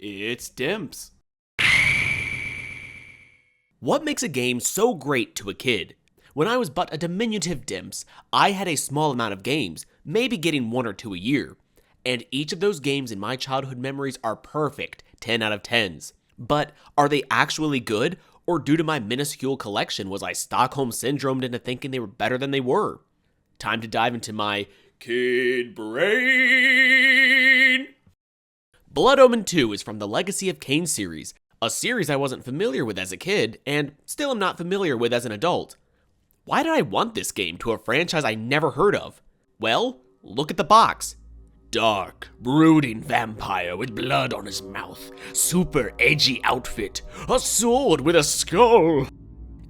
It's dimps. What makes a game so great to a kid? When I was but a diminutive dimps, I had a small amount of games, maybe getting 1 or 2 a year. And each of those games in my childhood memories are perfect, 10 out of 10s. But are they actually good? Or due to my minuscule collection, was I Stockholm syndromed into thinking they were better than they were? Time to dive into my kid brain! Blood Omen 2 is from the Legacy of Kain series, a series I wasn't familiar with as a kid, and still am not familiar with as an adult. Why did I want this game to a franchise I never heard of? Well, look at the box. Dark, brooding vampire with blood on his mouth, super edgy outfit, a sword with a skull,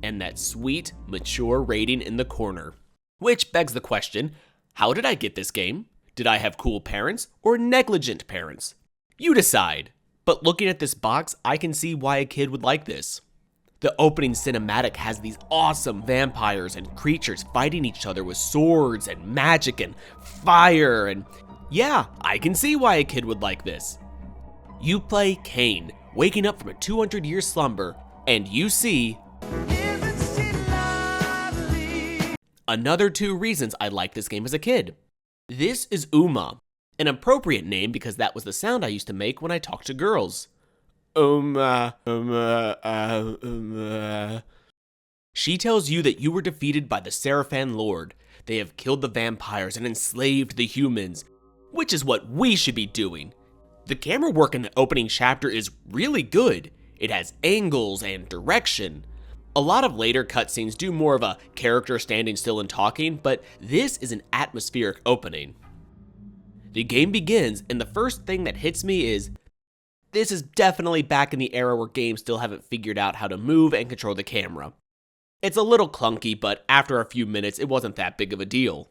and that sweet, mature rating in the corner. Which begs the question, how did I get this game? Did I have cool parents or negligent parents? You decide. But looking at this box, I can see why a kid would like this. The opening cinematic has these awesome vampires and creatures fighting each other with swords and magic and fire, and yeah, I can see why a kid would like this. You play Kain, waking up from a 200-year slumber, and you see another 2 reasons I liked this game as a kid. This is Uma, an appropriate name because that was the sound I used to make when I talked to girls. Uma. She tells you that you were defeated by the Seraphan Lord. They have killed the vampires and enslaved the humans, which is what we should be doing. The camera work in the opening chapter is really good. It has angles and direction. A lot of later cutscenes do more of a character standing still and talking, but this is an atmospheric opening. The game begins, and the first thing that hits me is, this is definitely back in the era where games still haven't figured out how to move and control the camera. It's a little clunky, but after a few minutes, it wasn't that big of a deal.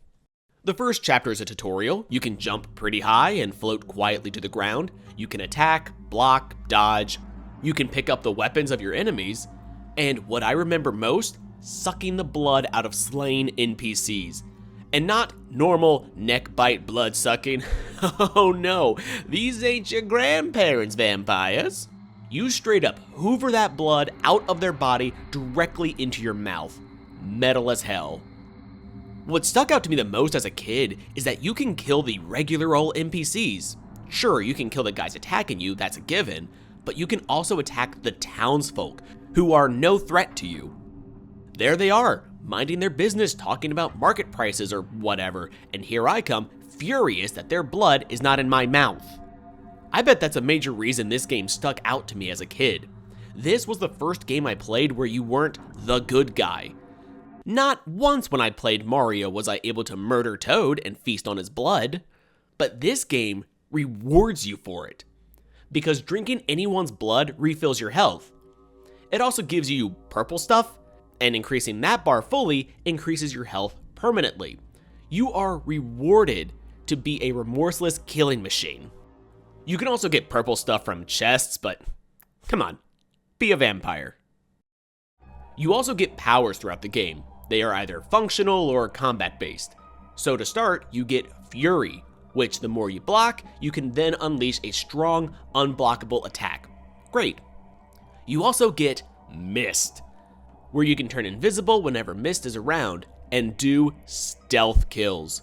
The first chapter is a tutorial. You can jump pretty high and float quietly to the ground. You can attack, block, dodge. You can pick up the weapons of your enemies. And what I remember most, sucking the blood out of slain NPCs. And not normal neck bite blood sucking. Oh no, these ain't your grandparents' vampires. You straight up hoover that blood out of their body directly into your mouth. Metal as hell. What stuck out to me the most as a kid is that you can kill the regular old NPCs. Sure, you can kill the guys attacking you, that's a given, but you can also attack the townsfolk, who are no threat to you. There they are, minding their business, talking about market prices or whatever, and here I come, furious that their blood is not in my mouth. I bet that's a major reason this game stuck out to me as a kid. This was the first game I played where you weren't the good guy. Not once when I played Mario was I able to murder Toad and feast on his blood, but this game rewards you for it, because drinking anyone's blood refills your health. It also gives you purple stuff, and increasing that bar fully increases your health permanently. You are rewarded to be a remorseless killing machine. You can also get purple stuff from chests, but come on, be a vampire. You also get powers throughout the game. They are either functional or combat-based. So to start, you get Fury, which the more you block, you can then unleash a strong, unblockable attack. Great. You also get Mist, where you can turn invisible whenever Mist is around and do stealth kills.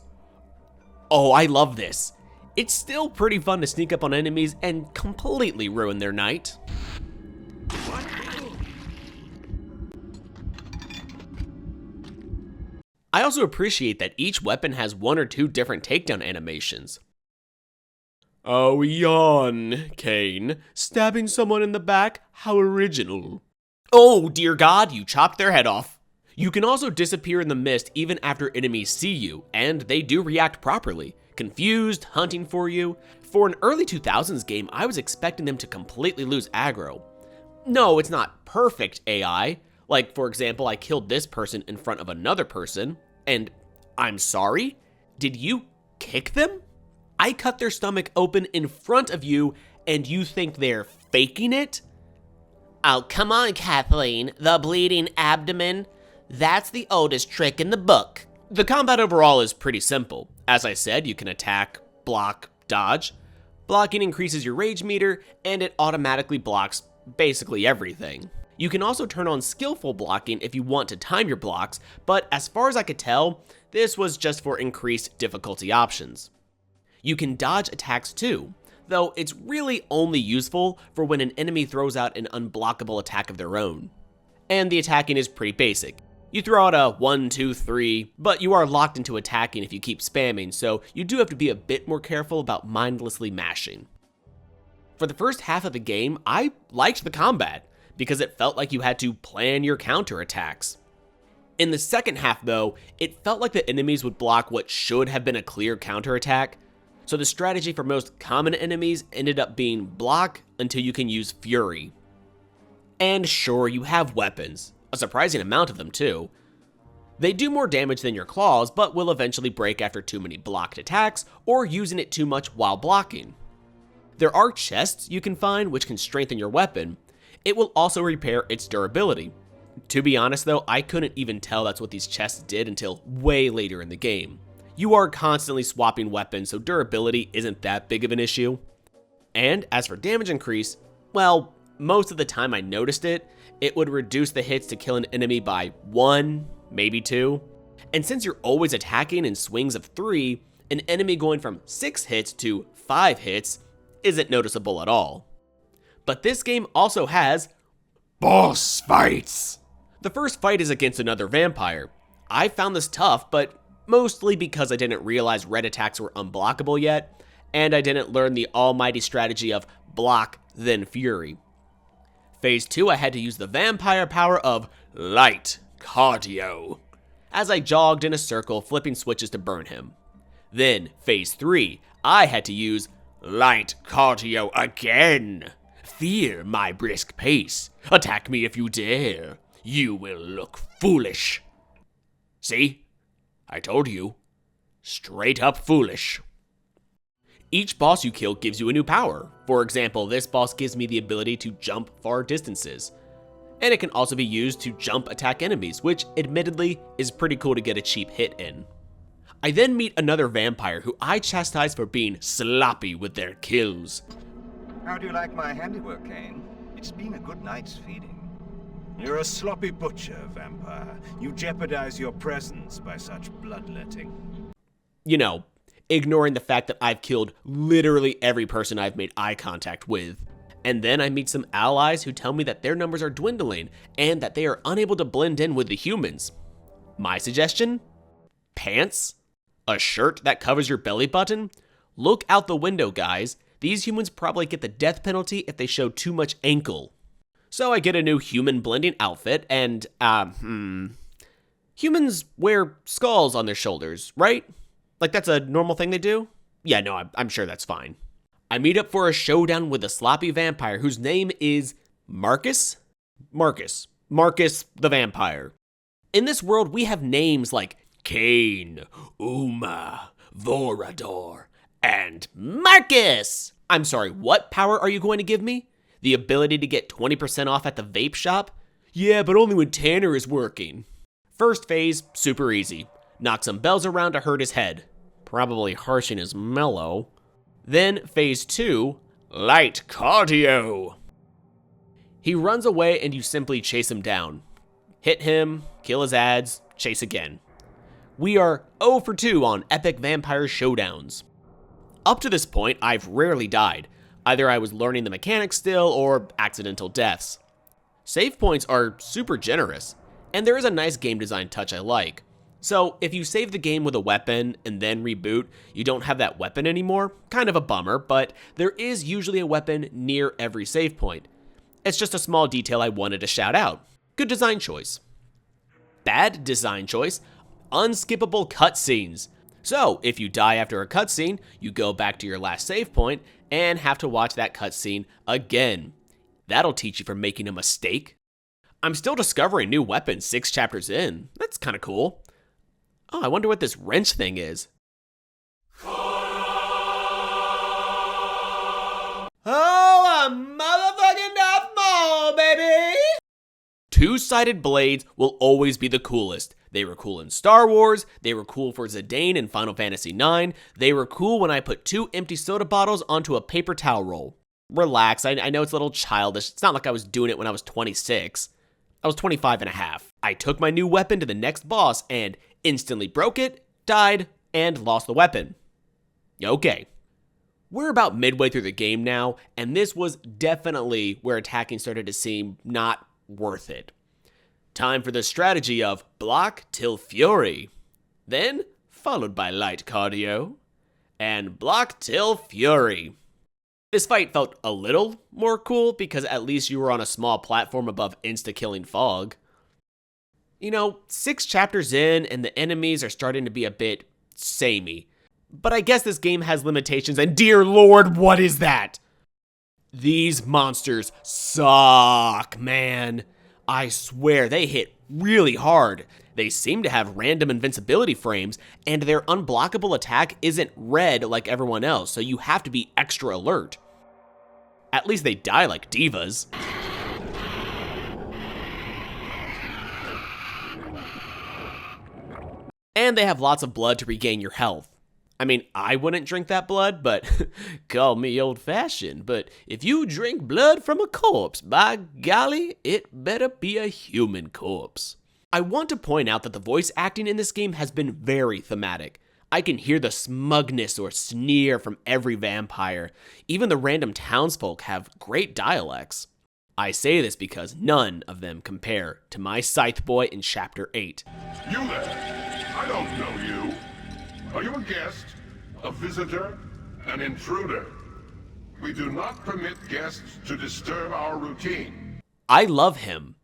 Oh, I love this. It's still pretty fun to sneak up on enemies and completely ruin their night. I also appreciate that each weapon has 1 or 2 different takedown animations. Oh, yawn, Kain. Stabbing someone in the back? How original. Oh, dear God, you chopped their head off. You can also disappear in the mist even after enemies see you, and they do react properly. Confused, hunting for you. For an early 2000s game, I was expecting them to completely lose aggro. No, it's not perfect AI. Like, for example, I killed this person in front of another person, and I'm sorry? Did you kick them? I cut their stomach open in front of you, and you think they're faking it? Oh, come on, Kathleen. The bleeding abdomen? That's the oldest trick in the book. The combat overall is pretty simple. As I said, you can attack, block, dodge, Blocking increases your rage meter, and it automatically blocks basically everything. You can also turn on skillful blocking if you want to time your blocks, but as far as I could tell, this was just for increased difficulty options. You can dodge attacks too, though it's really only useful for when an enemy throws out an unblockable attack of their own. And the attacking is pretty basic. You throw out a 1, 2, 3, but you are locked into attacking if you keep spamming, so you do have to be a bit more careful about mindlessly mashing. For the first half of the game, I liked the combat, because it felt like you had to plan your counterattacks. In the second half though, it felt like the enemies would block what should have been a clear counterattack, so the strategy for most common enemies ended up being block until you can use fury. And sure, you have weapons, a surprising amount of them too. They do more damage than your claws, but will eventually break after too many blocked attacks or using it too much while blocking. There are chests you can find which can strengthen your weapon. It will also repair its durability. To be honest though, I couldn't even tell that's what these chests did until way later in the game. You are constantly swapping weapons, so durability isn't that big of an issue. And as for damage increase, well, most of the time I noticed it would reduce the hits to kill an enemy by 1, maybe 2. And since you're always attacking in swings of 3, an enemy going from 6 hits to 5 hits isn't noticeable at all. But this game also has boss fights. The first fight is against another vampire. I found this tough, but mostly because I didn't realize red attacks were unblockable yet, and I didn't learn the almighty strategy of block, then fury. Phase 2, I had to use the vampire power of light cardio, as I jogged in a circle, flipping switches to burn him. Then, Phase 3, I had to use light cardio again. Fear my brisk pace. Attack me if you dare. You will look foolish. See? I told you. Straight up foolish. Each boss you kill gives you a new power. For example, this boss gives me the ability to jump far distances. And it can also be used to jump attack enemies, which admittedly is pretty cool to get a cheap hit in. I then meet another vampire who I chastise for being sloppy with their kills. How do you like my handiwork, Kane? It's been a good night's feeding. You're a sloppy butcher, vampire. You jeopardize your presence by such bloodletting. You know, ignoring the fact that I've killed literally every person I've made eye contact with. And then I meet some allies who tell me that their numbers are dwindling and that they are unable to blend in with the humans. My suggestion? Pants? A shirt that covers your belly button? Look out the window, guys. These humans probably get the death penalty if they show too much ankle. So I get a new human blending outfit and, humans wear skulls on their shoulders, right? Like that's a normal thing they do? Yeah, no, I'm sure that's fine. I meet up for a showdown with a sloppy vampire whose name is Marcus the vampire. In this world, we have names like Cain, Uma, Vorador, and Marcus! I'm sorry, what power are you going to give me? The ability to get 20% off at the vape shop? Yeah, but only when Tanner is working. First phase, super easy. Knock some bells around to hurt his head. Probably harshing his mellow. Then phase 2, light cardio. He runs away and you simply chase him down. Hit him, kill his ads, chase again. We are 0 for 2 on epic vampire showdowns. Up to this point, I've rarely died. Either I was learning the mechanics still or accidental deaths. Save points are super generous, and there is a nice game design touch I like. So if you save the game with a weapon and then reboot, you don't have that weapon anymore, kind of a bummer, but there is usually a weapon near every save point. It's just a small detail I wanted to shout out. Good design choice. Bad design choice, unskippable cutscenes. So if you die after a cutscene, you go back to your last save point and have to watch that cutscene again. That'll teach you from making a mistake. I'm still discovering new weapons 6 chapters in. That's kind of cool. Oh, I wonder what this wrench thing is. Oh, a motherfucking Darth Maul, baby! two-sided blades will always be the coolest. They were cool in Star Wars, they were cool for Zidane in Final Fantasy IX, they were cool when I put 2 empty soda bottles onto a paper towel roll. Relax, I know it's a little childish. It's not like I was doing it when I was 26. I was 25 and a half. I took my new weapon to the next boss and instantly broke it, died, and lost the weapon. Okay. We're about midway through the game now, and this was definitely where attacking started to seem not worth it. Time for the strategy of block till fury. Then, followed by light cardio, and block till fury. This fight felt a little more cool because at least you were on a small platform above insta-killing fog. 6 chapters in and the enemies are starting to be a bit samey. But I guess this game has limitations, and dear lord, what is that? These monsters suck, man. I swear, they hit really hard. They seem to have random invincibility frames, and their unblockable attack isn't red like everyone else, so you have to be extra alert. At least they die like divas. And they have lots of blood to regain your health. I mean, I wouldn't drink that blood, but call me old-fashioned, but if you drink blood from a corpse, by golly, it better be a human corpse. I want to point out that the voice acting in this game has been very thematic. I can hear the smugness or sneer from every vampire. Even the random townsfolk have great dialects. I say this because none of them compare to my scythe boy in Chapter 8. You there! I don't know you. Are you a guest? A visitor? An intruder? We do not permit guests to disturb our routine. I love him.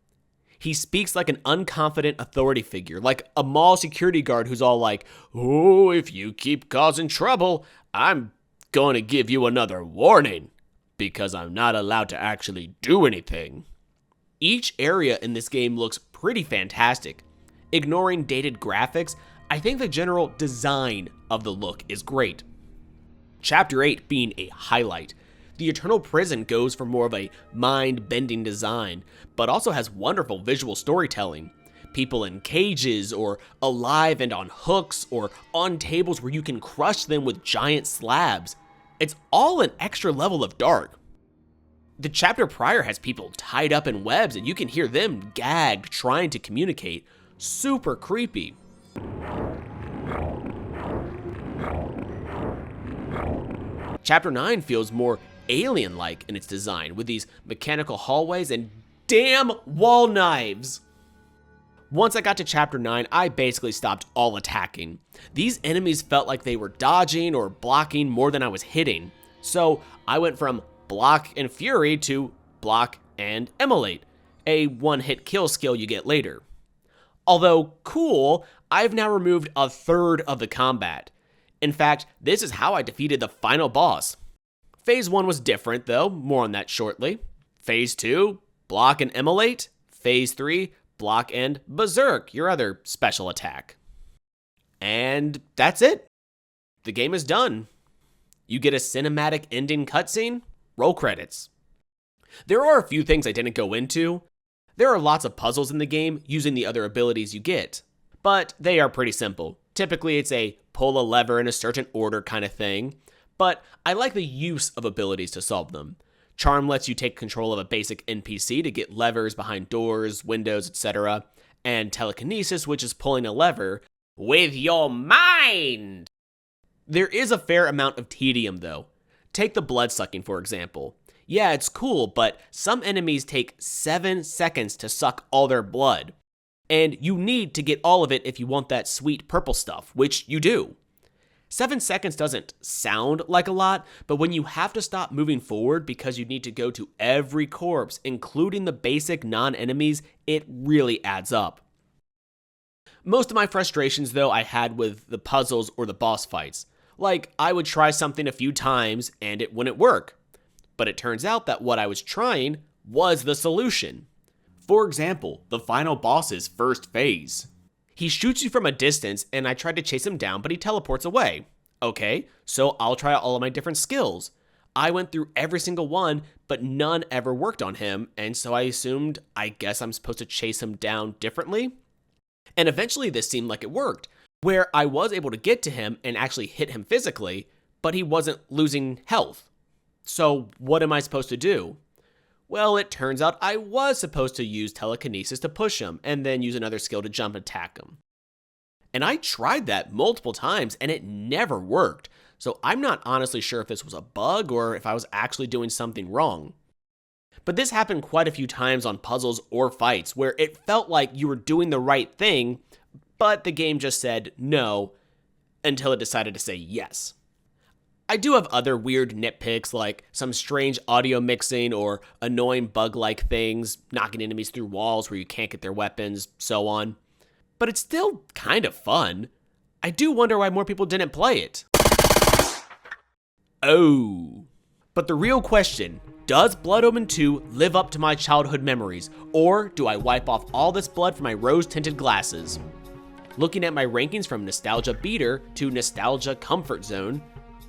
He speaks like an unconfident authority figure, like a mall security guard who's all like, "Oh, if you keep causing trouble, I'm going to give you another warning, because I'm not allowed to actually do anything." Each area in this game looks pretty fantastic. Ignoring dated graphics, I think the general design of the look is great. Chapter 8 being a highlight. The Eternal Prison goes for more of a mind-bending design, but also has wonderful visual storytelling. People in cages, or alive and on hooks, or on tables where you can crush them with giant slabs. It's all an extra level of dark. The chapter prior has people tied up in webs and you can hear them gagged trying to communicate. Super creepy. Chapter 9 feels more alien-like in its design, with these mechanical hallways and damn wall knives. Once I got to Chapter 9, I basically stopped all attacking. These enemies felt like they were dodging or blocking more than I was hitting. So I went from block and fury to block and immolate, a one-hit kill skill you get later. Although cool, I've now removed a third of the combat. In fact, this is how I defeated the final boss. Phase 1 was different though, more on that shortly. Phase 2, block and immolate. Phase 3, block and berserk, your other special attack. And that's it. The game is done. You get a cinematic ending cutscene, roll credits. There are a few things I didn't go into. There are lots of puzzles in the game using the other abilities you get, but they are pretty simple. Typically it's a pull a lever in a certain order kind of thing, but I like the use of abilities to solve them. Charm lets you take control of a basic NPC to get levers behind doors, windows, etc., and telekinesis, which is pulling a lever with your mind. There is a fair amount of tedium though. Take the blood sucking for example. Yeah, it's cool, but some enemies take 7 seconds to suck all their blood. And you need to get all of it if you want that sweet purple stuff, which you do. 7 seconds doesn't sound like a lot, but when you have to stop moving forward because you need to go to every corpse, including the basic non-enemies, it really adds up. Most of my frustrations though I had with the puzzles or the boss fights. Like, I would try something a few times and it wouldn't work. But it turns out that what I was trying was the solution. For example, the final boss's first phase. He shoots you from a distance and I tried to chase him down, but he teleports away. Okay, so I'll try all of my different skills. I went through every single one, but none ever worked on him, and so I assumed, I guess I'm supposed to chase him down differently? And eventually this seemed like it worked, where I was able to get to him and actually hit him physically, but he wasn't losing health. So what am I supposed to do? Well, it turns out I was supposed to use telekinesis to push him, and then use another skill to jump and attack him. And I tried that multiple times, and it never worked, so I'm not honestly sure if this was a bug or if I was actually doing something wrong. But this happened quite a few times on puzzles or fights, where it felt like you were doing the right thing, but the game just said no, until it decided to say yes. I do have other weird nitpicks like some strange audio mixing or annoying bug-like things, knocking enemies through walls where you can't get their weapons, so on. But it's still kind of fun. I do wonder why more people didn't play it. Oh. But the real question, does Blood Omen 2 live up to my childhood memories, or do I wipe off all this blood from my rose-tinted glasses? Looking at my rankings from Nostalgia Beater to Nostalgia Comfort Zone,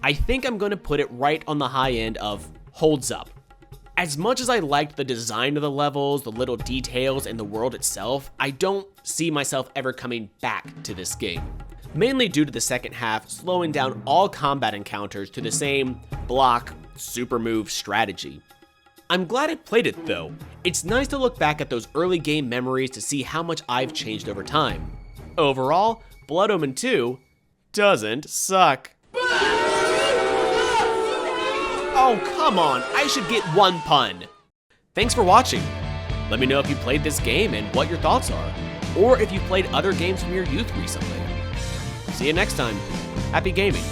I think I'm going to put it right on the high end of holds up. As much as I liked the design of the levels, the little details, and the world itself, I don't see myself ever coming back to this game. Mainly due to the second half slowing down all combat encounters to the same block, super move strategy. I'm glad I played it though. It's nice to look back at those early game memories to see how much I've changed over time. Overall, Blood Omen 2 doesn't suck. Oh, come on, I should get one pun. Thanks for watching. Let me know if you played this game and what your thoughts are, or if you played other games from your youth recently. See you next time. Happy gaming.